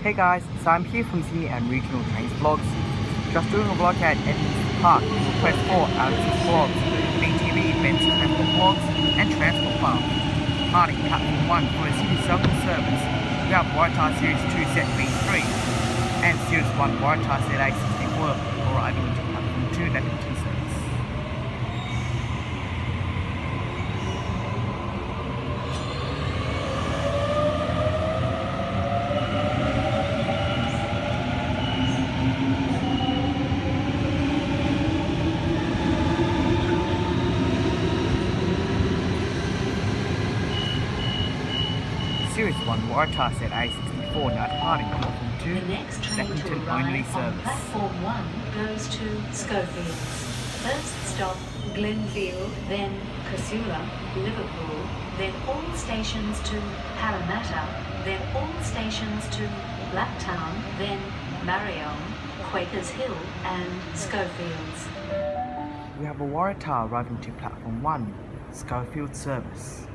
Hey guys, so I'm here from Sydney and Regional Trains Vlogs. Just doing a vlog at Edmondson Park in request for Alex's Vlogs, BTV Events Transport Vlogs, and Transport Farm. Parting Platform 1 for a City Circle service. We have Waratah Series 2 Set B3 and Series 1 Waratah Set A64 arriving into Platform 2 Edmondson service. Series 1 Waratah Set A64 now departing Platform 2, The next train to Edmondson arrive only on service. Platform 1 goes to Schofields. First stop Glenfield, then Casula, Liverpool, then all stations to Parramatta, then all stations to Blacktown, then Marion, Quakers Hill and Schofields. We have a Waratah arriving to Platform 1, Schofield service.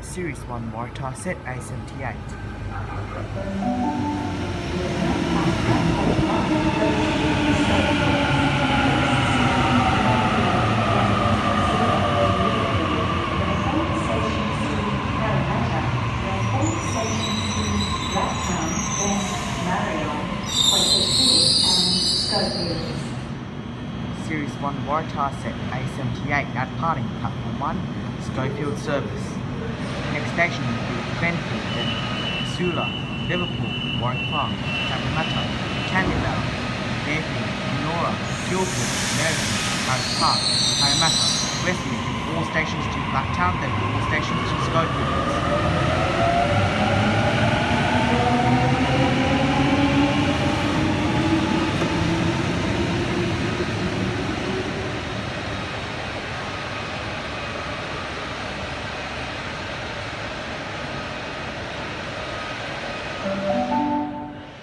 Series 1 Waratah Set A78. Series 1 Waratah Set A78 now departing Platform 1, Schofield service. Next station will be Glenfield, then Casula, Liverpool, Warwick Farm, Parramatta, Camberwell, Fairfield, Kenora, Guildford, Meriden, Harris Park, Parramatta, Westmead, all stations to Blacktown, then all stations to Schofield.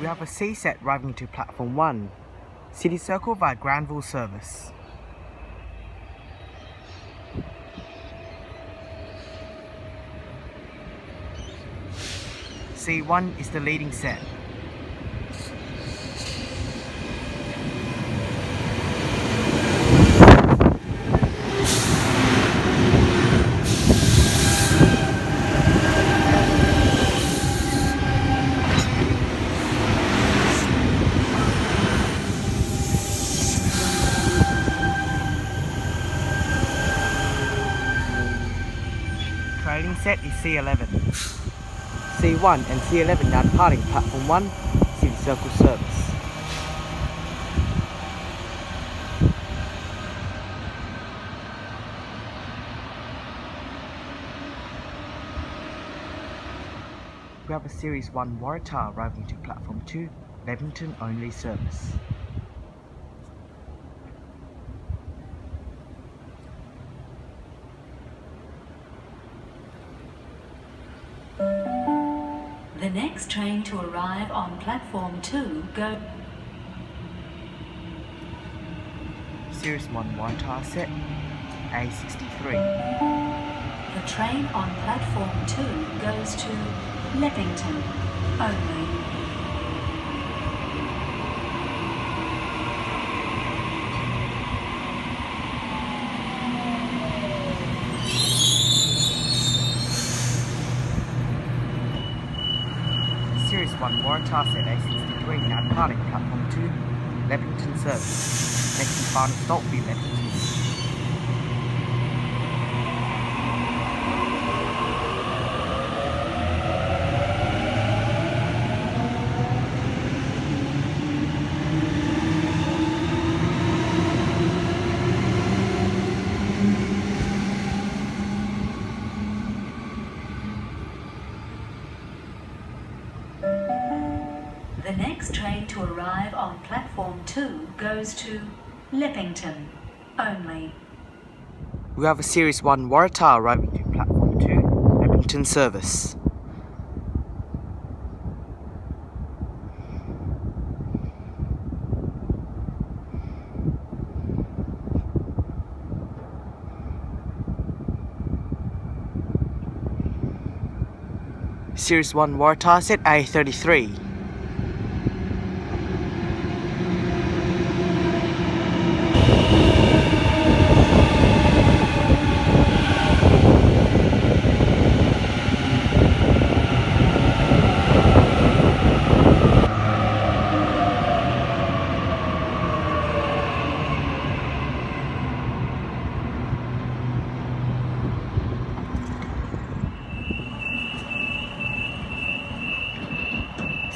We have a C set arriving to Platform 1, City Circle via Granville service. C1 is the leading set. Trailing set is C11. C1 and C11 now departing Platform 1, City Circle service. We have a Series 1 Waratah arriving to Platform 2, Edmonton only service. The next train to arrive on Platform 2 go... Series 1 Waratah Set A63. The train on Platform 2 goes to Leppington only. Series 1 Waratah Set A63 now departing Platform 2, Leppington service. Next and final stop will be Leppington. The next train to arrive on Platform 2 goes to Leppington only. We have a Series 1 Waratah arriving to Platform 2, Edmondson service. Series 1 Waratah set A33.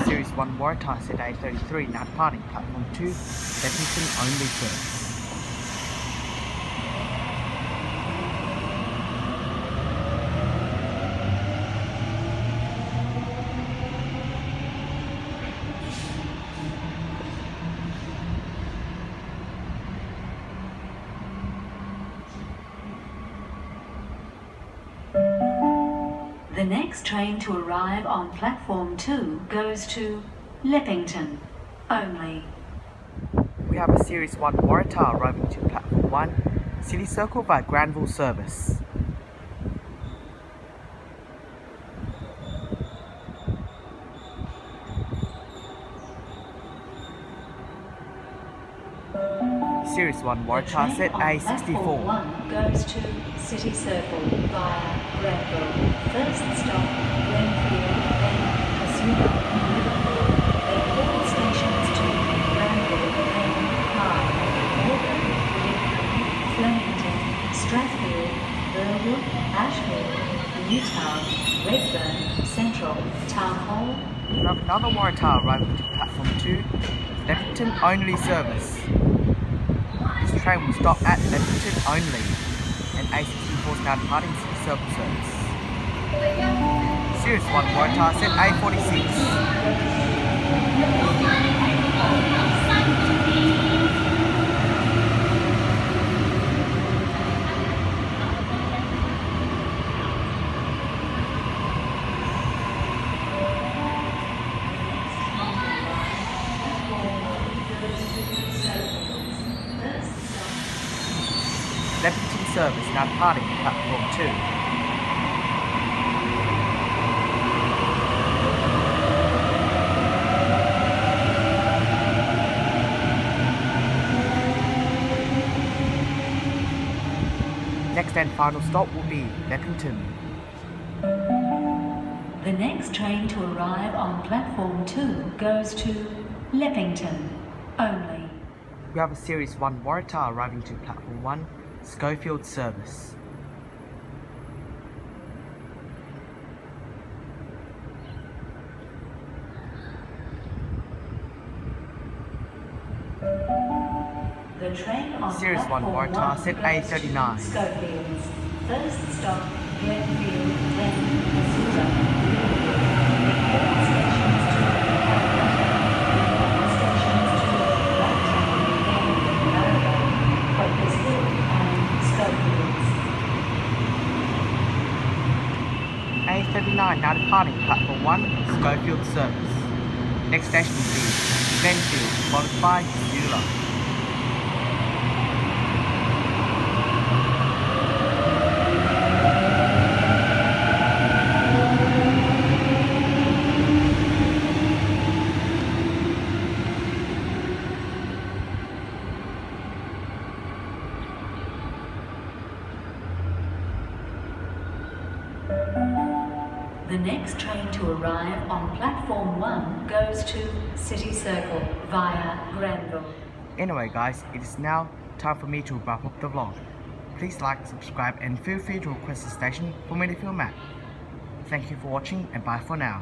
Series 1 Waratah set A33 now departing platform 2, Edmondson only service. The next train to arrive on platform 2 goes to Leppington only. We have a Series 1 Waratah arriving to platform 1, City Circle via Granville service. Series 1 Waratah set A64. 1 goes to City Circle via Granville. First stop, Glenfield, then Casula, Liverpool, then all stations to Granville, then Hyde, Morgan, Lincoln, Flemington, Strathfield, Burwood, Ashfield, Newtown, Redfern, Central, Town Hall. We have another Waratah arriving to platform 2, Leppington only service. This train will stop at Edmondson only, and A64 is now departing City Circle service. Series 1 Waratah set A46. Leppington service now departing platform 2. Next and final stop will be Leppington. The next train to arrive on platform 2 goes to Leppington only. We have a Series 1 Waratah arriving to platform 1, Schofield service. The train on Series 1 platform Waratah 1 set goes to A39. Schofields. First stop, Glenfield, then Casula, Liverpool, then all stations to Parramatta, all stations to Blacktown, then Narrabeen, Quakers Hill and Schofields. A39 now departing platform 1, Schofield service. Next station will be Glenfield, followed by Casula. The next train to arrive on platform 1 goes to City Circle via Granville. Anyway guys, it is now time for me to wrap up the vlog. Please like, subscribe and feel free to request a station for me to film at. Thank you for watching and bye for now.